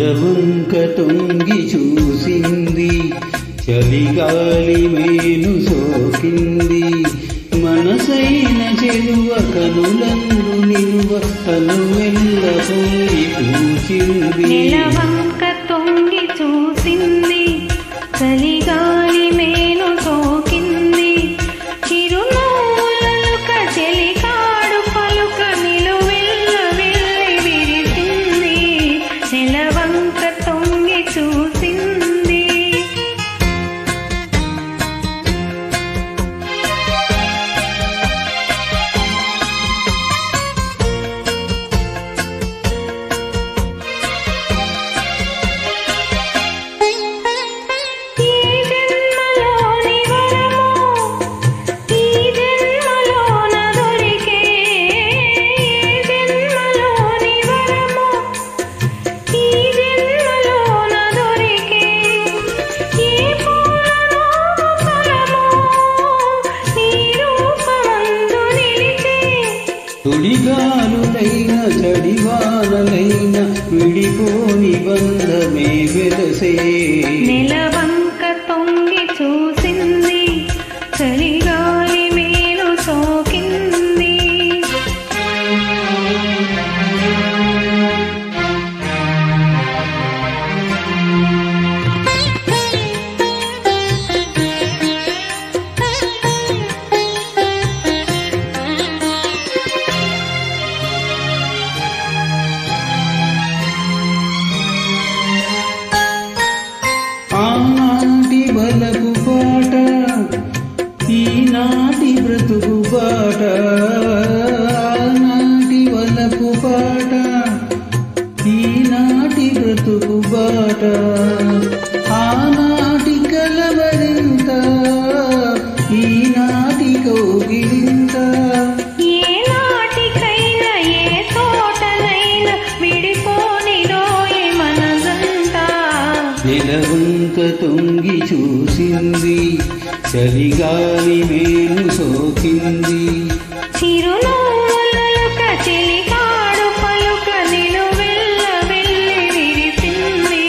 నెలవంక తొంగి చూసింది, చలిగాలి మేను సోకింది. మనసైన చెలువ కనులందు నిలువ కనువెల్ల పొంగి పూచింది. నెలవంక తొంగి చూసింది, చలిగాలి మేను సోకింది. చిరునవ్వులొలుక చెలికాడు పలుక నిలువెల్ల వెళ్ళి విరిసింది. నెలవంక తొంగి చూసింది. తొడిగాలులైన చడివానలైన విడిపోని బంధమే వెలసే. నెలవంక తొంగి చూసింది, చలిగాలి మేను సోకింది. ఆనాటి బలపు పాట, ఈనాటి బ్రతుకు పాట. ఆనాటి బలపు పాట, ఈనాటి బ్రతుకు బాట. ఆనాటి కలవరింత, ఈనాటి కౌగిలింత. ఏనాటికైనా ఏ తోటనైనా విడిపోని రోయి మనదంతా. నెలవంక తొంగి చూసింది, చలిగాలి మేను సోకింది. చిరునవ్వులొలుక చెలికాడు పలుక నిలువెల్ల వెళ్ళి విరిసింది.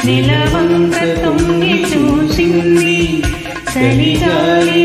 నెలవంక తొంగి చూసింది, చలిగాలి